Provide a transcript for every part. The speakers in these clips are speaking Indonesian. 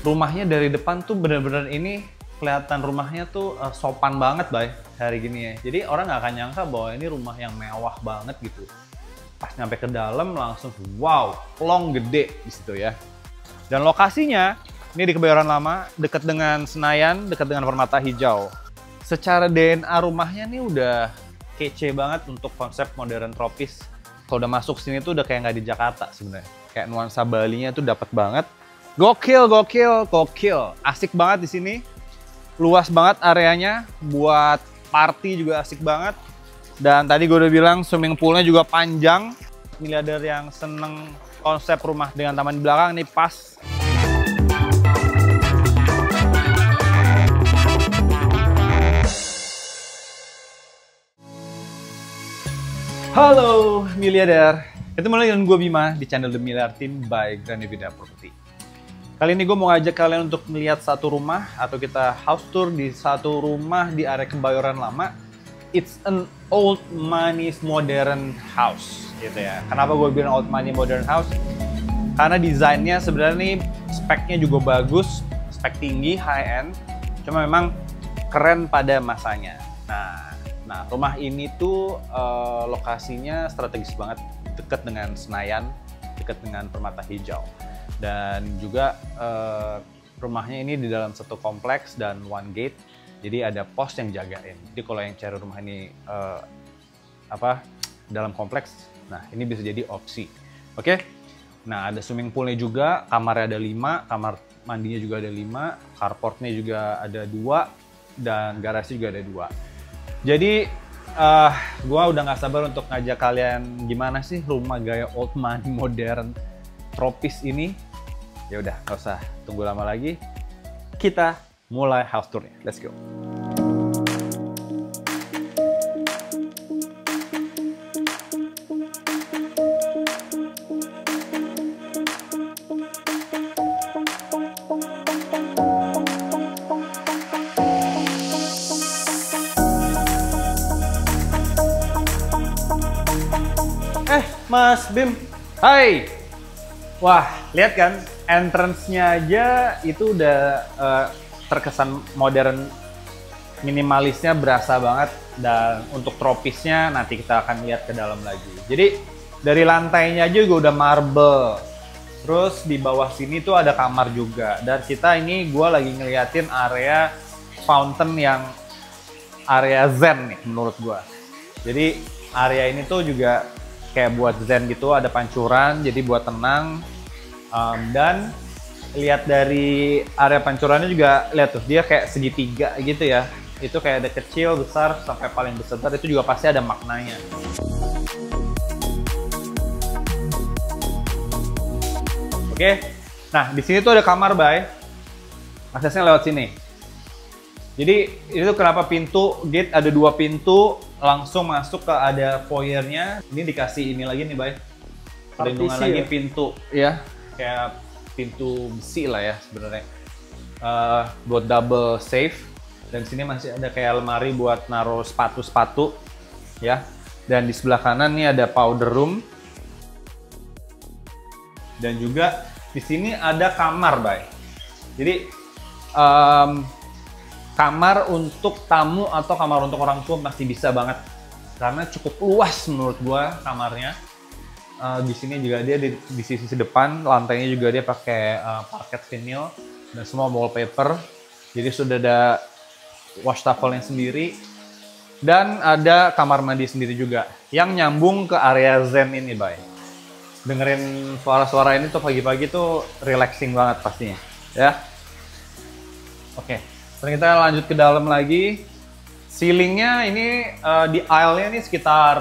rumahnya dari depan tuh bener-bener ini kelihatan rumahnya tuh sopan banget, Bay, hari gini ya. Jadi orang nggak akan nyangka bahwa ini rumah yang mewah banget gitu. Pas nyampe ke dalam langsung wow, plong gede di situ ya. Dan lokasinya ini di Kebayoran Lama, dekat dengan Senayan, dekat dengan Permata Hijau. Secara DNA rumahnya nih udah kece banget untuk konsep modern tropis. Kalau udah masuk sini tuh udah kayak nggak di Jakarta sebenarnya. Kayak nuansa Balinya tuh dapat banget. Gokil, gokil, gokil. Asik banget di sini. Luas banget areanya, buat party juga asik banget. Dan tadi gue udah bilang swimming poolnya juga panjang. Miliarder yang seneng konsep rumah dengan taman di belakang nih pas. Halo miliarder, ketemu lagi dengan gue Bima di channel The Miliar Team by Granivida Property. Kali ini gue mau ngajak kalian untuk melihat satu rumah atau kita house tour di satu rumah di area Kebayoran Lama. It's an old money modern house gitu ya. Kenapa gue bilang old money modern house? Karena desainnya sebenarnya nih speknya juga bagus, spek tinggi, high end. Cuma memang keren pada masanya. Nah rumah ini tuh lokasinya strategis banget, dekat dengan Senayan, dekat dengan Permata Hijau. Dan juga rumahnya ini di dalam satu kompleks dan one gate, jadi ada pos yang jagain. Jadi kalau yang cari rumah ini dalam kompleks, nah ini bisa jadi opsi. Oke? Nah ada swimming poolnya juga, kamarnya ada 5, kamar mandinya juga ada 5, carportnya juga ada 2, dan garasi juga ada 2. Jadi gua udah nggak sabar untuk ngajak kalian gimana sih rumah gaya old money modern tropis ini. Ya udah, nggak usah tunggu lama lagi. Kita mulai house tour-nya. Let's go. Mas Bim. Hai. Wah, lihat kan? Entrance-nya aja itu udah terkesan modern, minimalisnya berasa banget, dan untuk tropisnya nanti kita akan lihat ke dalam lagi. Jadi dari lantainya aja juga udah marble, terus di bawah sini tuh ada kamar juga, dan kita ini gue lagi ngeliatin area fountain yang area zen nih menurut gue. Jadi area ini tuh juga kayak buat zen gitu, ada pancuran jadi buat tenang. Dan lihat dari area pancurannya juga, lihat tuh dia kayak segitiga gitu ya. Itu kayak ada kecil, besar, sampai paling besar itu juga pasti ada maknanya. Oke, nah di sini tuh ada kamar, Bay. Aksesnya lewat sini. Jadi itu kenapa pintu gate ada 2 pintu langsung masuk ke ada foyernya. Ini dikasih ini lagi nih, Bay. Perlindungan lagi ya? Pintu ya. Kayak pintu besi lah ya sebenarnya, buat double safe. Dan sini masih ada kayak lemari buat naruh sepatu-sepatu ya. Dan di sebelah kanan nih ada powder room. Dan juga di sini ada kamar, Bay. Jadi kamar untuk tamu atau kamar untuk orang tua masih bisa banget, karena cukup luas menurut gua kamarnya. Di sini juga dia di sisi depan lantainya juga dia pakai parket vinyl dan semua wallpaper. Jadi sudah ada wastafel yang sendiri dan ada kamar mandi sendiri juga yang nyambung ke area zen ini, Bay. Dengerin suara-suara ini tuh pagi-pagi tuh relaxing banget pastinya, ya. Oke, sekarang kita lanjut ke dalam lagi. Ceilingnya ini di aisle-nya ini sekitar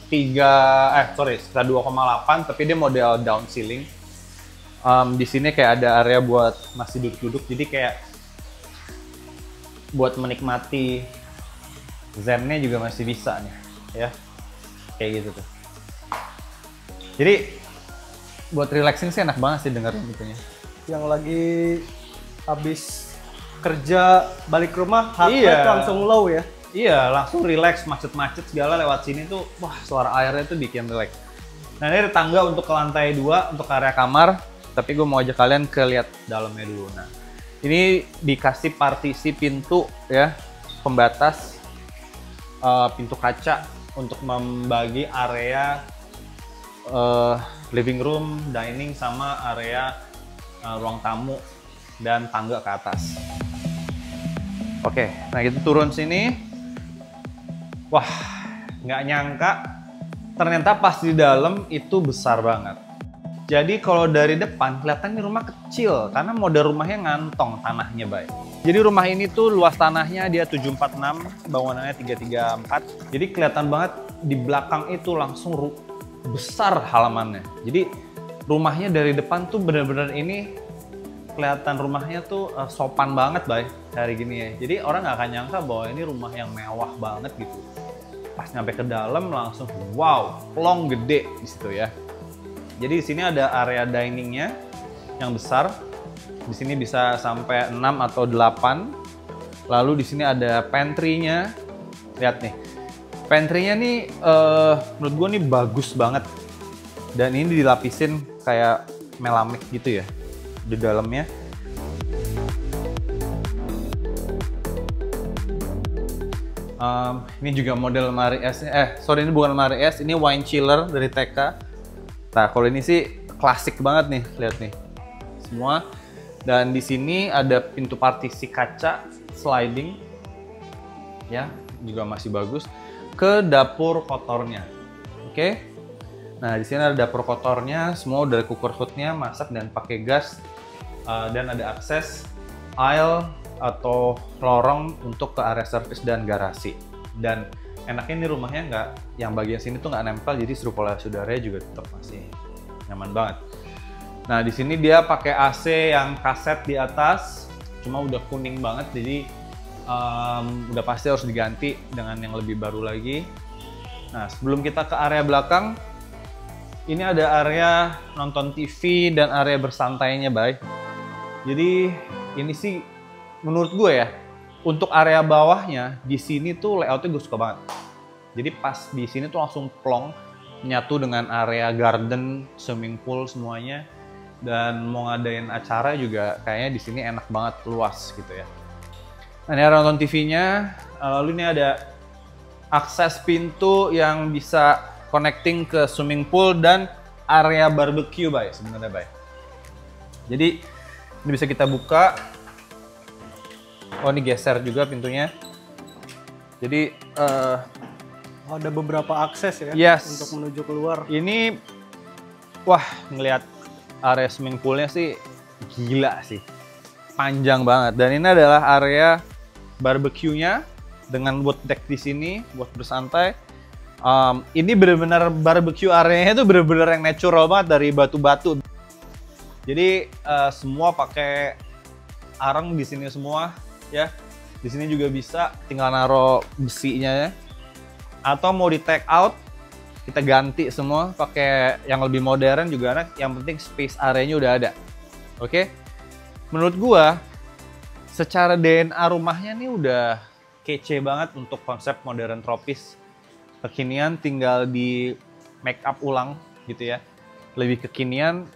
2,8, tapi dia model down ceiling. Di sini kayak ada area buat masih duduk-duduk, jadi kayak buat menikmati zen-nya juga masih bisa nih, ya. Kayak gitu tuh. Jadi buat relaxing sih enak banget sih dengerin itunya. Yang lagi habis kerja balik rumah, heart rate langsung low ya. Iya, langsung relax, macet-macet segala lewat sini tuh, wah suara airnya tuh bikin relax. Nah ini ada tangga untuk ke lantai 2 untuk area kamar, tapi gue mau ajak kalian ke lihat dalamnya dulu. Nah Ini dikasih partisi pintu ya, pembatas pintu kaca untuk membagi area living room, dining, sama area ruang tamu dan tangga ke atas. Oke, nah kita turun sini. Wah, nggak nyangka ternyata pas di dalam itu besar banget. Jadi kalau dari depan kelihatan ini rumah kecil karena model rumahnya ngantong tanahnya, Bay. Jadi rumah ini tuh luas tanahnya dia 746, bangunannya 334. Jadi kelihatan banget di belakang itu langsung besar halamannya. Jadi rumahnya dari depan tuh bener-bener ini kelihatan rumahnya tuh sopan banget, Bay, hari gini ya. Jadi orang nggak akan nyangka bahwa ini rumah yang mewah banget gitu. Pas nyampe ke dalam langsung wow, plong gede di situ ya. Jadi di sini ada area diningnya yang besar. Di sini bisa sampai 6 atau 8. Lalu di sini ada pantry-nya. Lihat nih. Pantry-nya nih menurut gue nih bagus banget. Dan ini dilapisin kayak melamik gitu ya di dalamnya. Ini juga model lemari es. Ini bukan lemari es, ini wine chiller dari TK. Nah, kalau ini sih klasik banget nih, lihat nih. Semua. Dan di sini ada pintu partisi kaca sliding. Ya, juga masih bagus. Ke dapur kotornya. Oke. Nah, di sini ada dapur kotornya, semua udah cooker hood-nya, masak dan pakai gas. Dan ada akses aisle atau lorong untuk ke area service dan garasi. Dan enaknya ini rumahnya nggak, yang bagian sini tuh nggak nempel, jadi sirkulasi udaranya juga tetap masih nyaman banget. Nah di sini dia pakai AC yang kaset di atas, cuma udah kuning banget, jadi udah pasti harus diganti dengan yang lebih baru lagi. Nah sebelum kita ke area belakang, ini ada area nonton TV dan area bersantainya, Bay. Jadi ini sih menurut gue ya, untuk area bawahnya di sini tuh layoutnya gue suka banget. Jadi pas di sini tuh langsung plong, nyatu dengan area garden, swimming pool semuanya. Dan mau ngadain acara juga kayaknya di sini enak banget, luas gitu ya. Nah ini area nonton TV-nya. Lalu ini ada akses pintu yang bisa connecting ke swimming pool dan area barbecue, Bay, sebenarnya, Bay. Jadi ini bisa kita buka. Oh ini geser juga pintunya. Jadi ada beberapa akses ya, yes, untuk menuju keluar. Ini wah, ngelihat area swimming poolnya sih gila sih. Panjang banget. Dan ini adalah area barbecue-nya dengan wood deck di sini buat bersantai. Ini benar-benar barbecue areanya itu benar-benar yang natural banget dari batu-batu. Jadi semua pakai arang di sini semua. Ya, di sini juga bisa tinggal naro besinya ya. Atau mau di take out, kita ganti semua pakai yang lebih modern juga enak. Yang penting space areanya udah ada. Oke. Menurut gua secara DNA rumahnya nih udah kece banget untuk konsep modern tropis. Kekinian tinggal di make up ulang gitu ya. Lebih kekinian,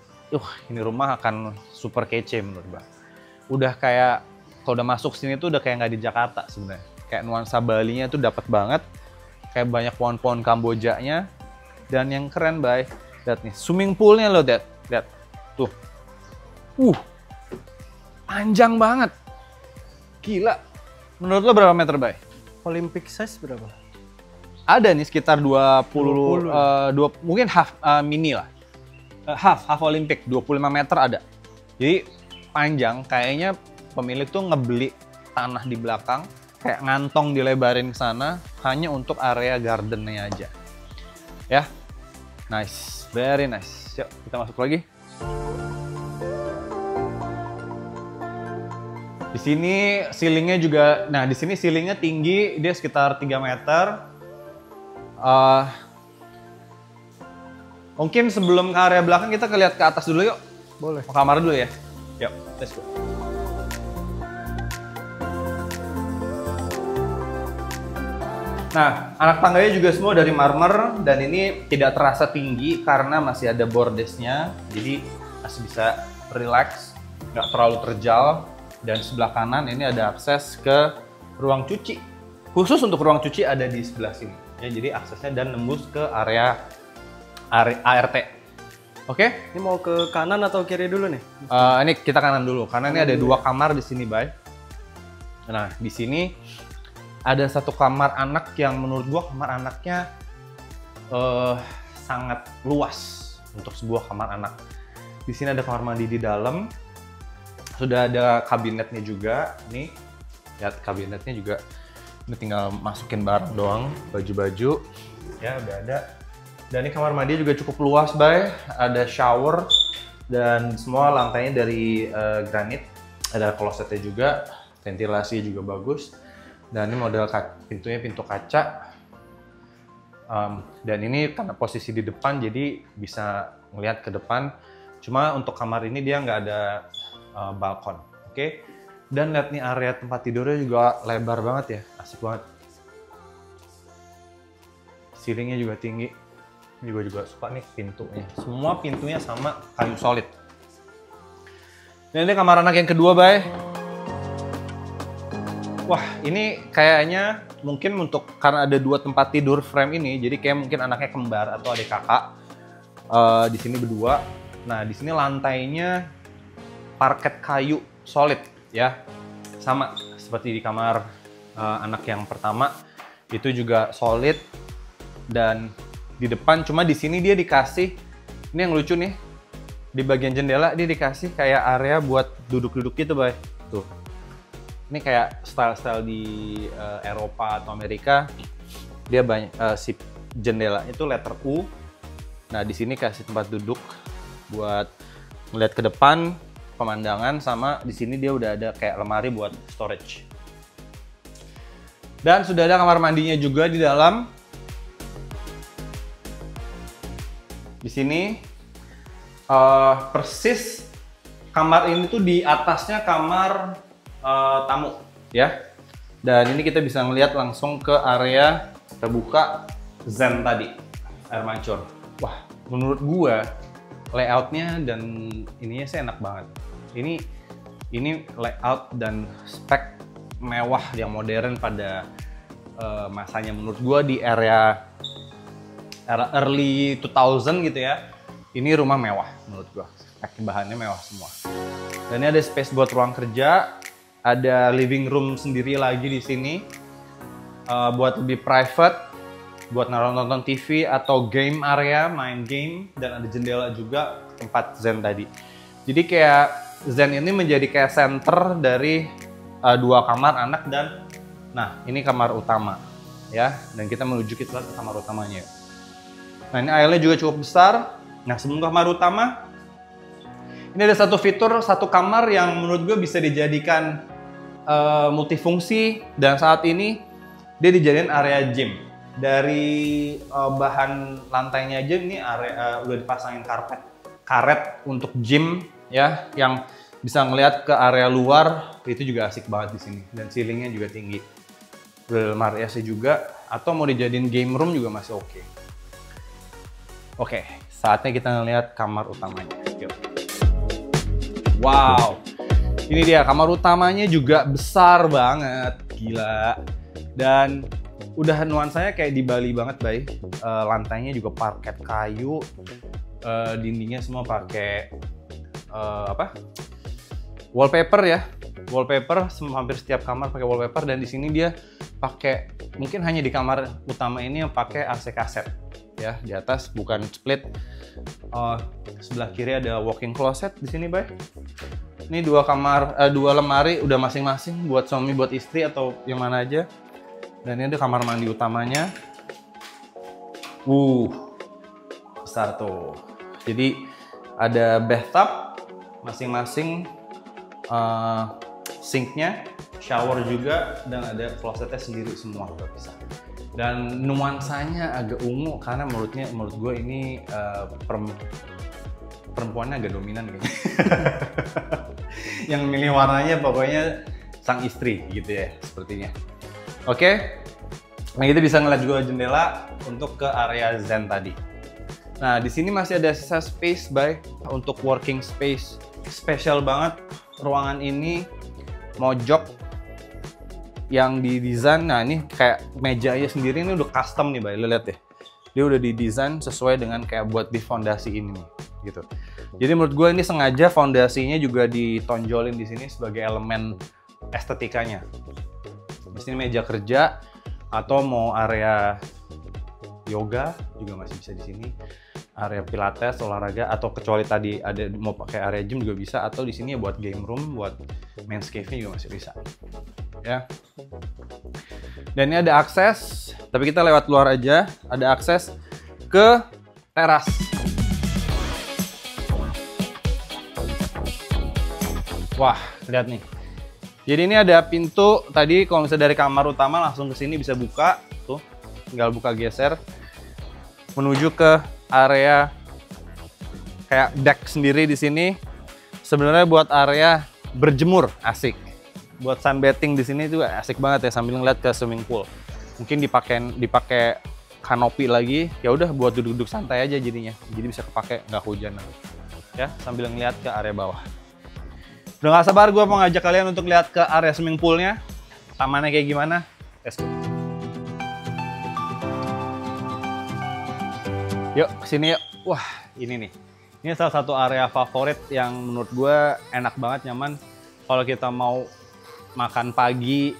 ini rumah akan super kece menurut gua. Udah kayak kalau udah masuk sini tuh udah kayak nggak di Jakarta sebenarnya. Kayak nuansa Balinya tuh dapat banget. Kayak banyak pohon-pohon Kambojanya. Dan yang keren, Bay, lihat nih, swimming poolnya loh, Dad. Lihat, tuh. Panjang banget. Gila. Menurut lo berapa meter, Bay? Olympic size berapa? Ada nih sekitar 20 mungkin half mini lah. Half Olympic, 25 meter ada. Jadi panjang, kayaknya pemilik tuh ngebeli tanah di belakang, kayak ngantong dilebarin ke sana hanya untuk area gardennya aja. Ya, nice, very nice. Yuk, kita masuk lagi. Di sini ceilingnya juga, nah di sini ceilingnya tinggi, dia sekitar 3 meter. Mungkin sebelum ke area belakang kita lihat ke atas dulu yuk. Boleh. Ke kamar dulu ya. Yuk, let's go. Nah, anak tangganya juga semua dari marmer dan ini tidak terasa tinggi karena masih ada bordesnya, jadi masih bisa relax, nggak terlalu terjal. Dan sebelah kanan ini ada akses ke ruang cuci. Khusus untuk ruang cuci ada di sebelah sini. Ya, jadi aksesnya dan nembus ke area ART. Oke? Ini mau ke kanan atau kiri dulu nih? Ini kita kanan dulu, karena ini ada 2 kamar di sini, Bay. Nah, di sini ada 1 kamar anak yang menurut gua kamar anaknya sangat luas untuk sebuah kamar anak. Di sini ada kamar mandi di dalam. Sudah ada kabinetnya juga. Nih, lihat kabinetnya juga. Ini tinggal masukin barang doang, baju-baju. Ya, udah ada. Dan ini kamar mandi juga cukup luas, Bay. Ada shower dan semua lantainya dari granit. Ada klosetnya juga, ventilasi juga bagus. Dan ini model pintunya pintu kaca. Dan ini karena posisi di depan jadi bisa ngelihat ke depan. Cuma untuk kamar ini dia nggak ada balkon, oke? Dan lihat nih area tempat tidurnya juga lebar banget ya, asik banget. Ceilingnya juga tinggi. Ini gue juga suka nih pintunya. Semua pintunya sama kayu solid. Dan ini kamar anak yang kedua, Bay. Wah, ini kayaknya mungkin untuk karena ada 2 tempat tidur frame ini, jadi kayak mungkin anaknya kembar atau adik kakak di sini berdua. Nah, di sini lantainya parket kayu solid ya, sama seperti di kamar anak yang pertama, itu juga solid. Dan di depan cuma di sini dia dikasih, ini yang lucu nih, di bagian jendela dia dikasih kayak area buat duduk-duduk gitu, Bay. Tuh. Ini kayak style-style di Eropa atau Amerika, dia banyak si jendela itu letter U. Nah, di sini kasih tempat duduk buat ngeliat ke depan pemandangan, sama di sini dia udah ada kayak lemari buat storage. Dan sudah ada kamar mandinya juga di dalam. Di sini persis kamar ini tuh di atasnya kamar tamu ya, dan ini kita bisa ngelihat langsung ke area terbuka zen tadi, air mancur. Wah, menurut gua layoutnya dan ininya sih enak banget. Ini layout dan spek mewah yang modern pada masanya menurut gua di era early 2000 gitu ya. Ini rumah mewah menurut gua, spek bahannya mewah semua. Dan ini ada space buat ruang kerja. Ada living room sendiri lagi di sini buat lebih private, buat nonton TV atau game area, main game. Dan ada jendela juga tempat zen tadi. Jadi kayak zen ini menjadi kayak center dari 2 kamar anak dan nah ini kamar utama ya. Dan kita menuju ke kamar utamanya. Nah, ini aisle-nya juga cukup besar. Nah, sebelum kamar utama, ini ada 1 fitur 1 kamar yang menurut gue bisa dijadikan multifungsi, dan saat ini dia dijadikan area gym. Dari bahan lantainya aja ini area udah dipasangin karet untuk gym ya, yang bisa ngelihat ke area luar. Itu juga asik banget di sini, dan ceilingnya juga tinggi. Udah lemari AC juga, atau mau dijadiin game room juga masih oke. Oke, saatnya kita ngelihat kamar utamanya. Yuk. Wow, ini dia kamar utamanya juga besar banget, gila. Dan udah nuansanya kayak di Bali banget, Bay. Lantainya juga parket kayu, dindingnya semua pakai wallpaper ya. Wallpaper, hampir setiap kamar pakai wallpaper. Dan di sini dia pakai, mungkin hanya di kamar utama ini yang pakai AC kaset. Ya, di atas bukan split. Sebelah kiri ada walk-in closet di sini, Bay. Ini 2 kamar, 2 lemari udah masing-masing buat suami, buat istri atau yang mana aja. Dan ini ada kamar mandi utamanya. Besar tuh. Jadi ada bathtub masing-masing, sinknya, shower juga, dan ada klosetnya sendiri semua terpisah. Dan nuansanya agak ungu karena menurut gue ini perempuannya agak dominan kayaknya. Yang milih warnanya pokoknya sang istri gitu ya sepertinya. Oke. Nah, kita bisa ngeliat juga jendela untuk ke area zen tadi. Nah, di sini masih ada sisa space, Bay, untuk working space. Spesial banget ruangan ini. mojok yang didesain. Nah ini kayak mejanya sendiri ini udah custom nih, Bay. Lo lihat deh. Dia udah didesain sesuai dengan kayak buat di fondasi ini nih, gitu. Jadi menurut gue ini sengaja fondasinya juga ditonjolin di sini sebagai elemen estetikanya. Di sini meja kerja atau mau area yoga juga masih bisa di sini. Area pilates, olahraga, atau kecuali tadi ada mau pakai area gym juga bisa, atau di sini ya buat game room, buat men's cave juga masih bisa. Ya. Dan ini ada akses, tapi kita lewat luar aja, ada akses ke teras. Wah, lihat nih. Jadi ini ada pintu, tadi kalau misalnya dari kamar utama langsung ke sini bisa buka, tuh, tinggal buka geser, menuju ke area kayak deck sendiri di sini. Sebenarnya buat area berjemur, asik. Buat sunbathing di sini juga asik banget ya sambil ngeliat ke swimming pool. Mungkin dipakai kanopi lagi, ya udah buat duduk-duduk santai aja jadinya. Jadi bisa kepake nggak hujan. Ya, sambil ngeliat ke area bawah. Udah nggak sabar gue mau ngajak kalian untuk lihat ke area swimming poolnya. Tamannya kayak gimana? Let's go. Yuk, kesini yuk. Wah, ini nih. Ini salah satu area favorit yang menurut gue enak banget, nyaman. Kalau kita mau makan pagi,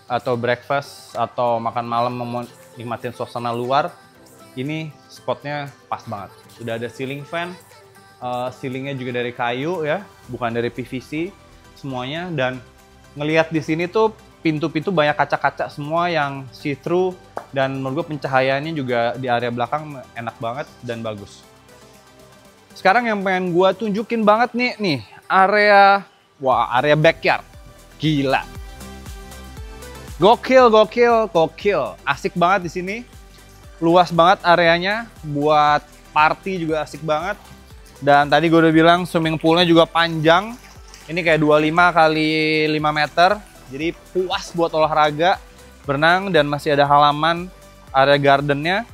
atau breakfast, atau makan malam mau nikmatin suasana luar, ini spotnya pas banget. Sudah ada ceiling fan, ceilingnya juga dari kayu ya, bukan dari PVC semuanya. Dan ngelihat di sini tuh pintu-pintu banyak kaca-kaca semua yang see-through, dan menurut gue pencahayaannya juga di area belakang enak banget dan bagus. Sekarang yang pengen gue tunjukin banget nih area, wah area backyard, gila, gokil, asik banget di sini, luas banget areanya, buat party juga asik banget. Dan tadi gue udah bilang swimming poolnya juga panjang, ini kayak 25 kali 5 meter. Jadi puas buat olahraga, berenang, dan masih ada halaman area gardennya.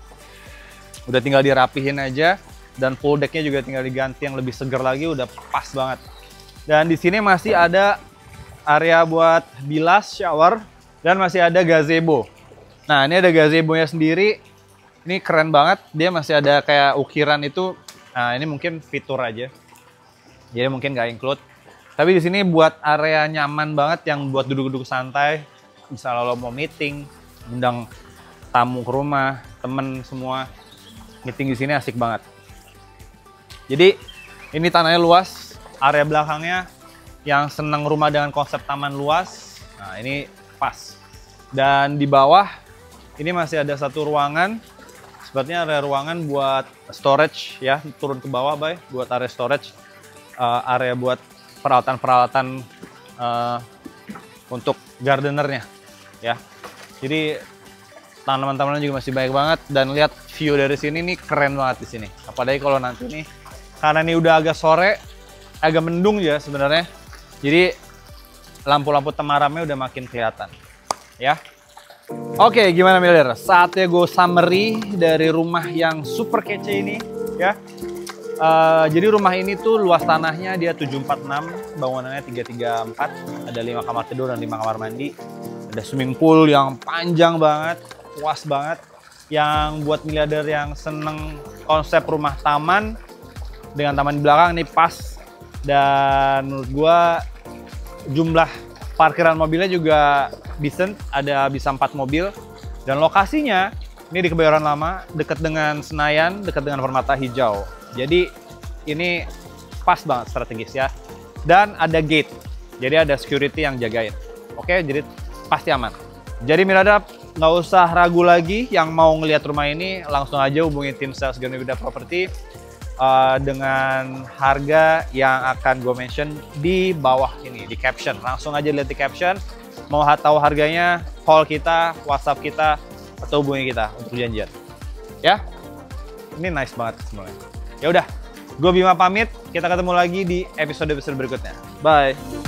Udah tinggal dirapihin aja, dan pool decknya juga tinggal diganti yang lebih seger lagi, udah pas banget. Dan di sini masih ada area buat bilas, shower, dan masih ada gazebo. Nah ini ada gazebo-nya sendiri, ini keren banget. Dia masih ada kayak ukiran itu. Nah ini mungkin fitur aja, jadi mungkin nggak include. Tapi di sini buat area nyaman banget yang buat duduk-duduk santai. Misalnya lo mau meeting, undang tamu ke rumah, temen semua, meeting di sini asik banget. Jadi ini tanahnya luas, area belakangnya yang senang rumah dengan konsep taman luas. Nah ini pas. Dan di bawah ini masih ada satu ruangan. Sepertinya area ruangan buat storage ya, turun ke bawah Bay, buat area storage, area buat peralatan-peralatan untuk gardenernya ya. Jadi tanaman-tanaman juga masih baik banget, dan lihat view dari sini nih keren banget di sini. Apalagi kalau nanti nih, karena ini udah agak sore, agak mendung ya sebenarnya. Jadi lampu-lampu temaramnya udah makin kelihatan ya. Oke, gimana Miller? Saatnya gue summary dari rumah yang super kece ini ya. Jadi rumah ini tuh luas tanahnya dia 746, bangunannya 334, ada 5 kamar tidur dan 5 kamar mandi. Ada swimming pool yang panjang banget, puas banget. Yang buat miliarder yang seneng konsep rumah taman dengan taman di belakang ini pas. Dan menurut gua jumlah parkiran mobilnya juga decent, ada bisa 4 mobil. Dan lokasinya ini di Kebayoran Lama, dekat dengan Senayan, dekat dengan Permata Hijau. Jadi ini pas banget strategis ya. Dan ada gate, jadi ada security yang jagain. Oke, jadi pasti aman. Jadi Miradap, nggak usah ragu lagi yang mau ngelihat rumah ini, langsung aja hubungi tim sales Ganurvida Property dengan harga yang akan gue mention di bawah ini, di caption. Langsung aja lihat di caption. Mau tahu harganya, call kita, WhatsApp kita, atau hubungi kita untuk janjian. Ya, ini nice banget semuanya. Ya udah, gue Bima pamit. Kita ketemu lagi di episode berikutnya. Bye.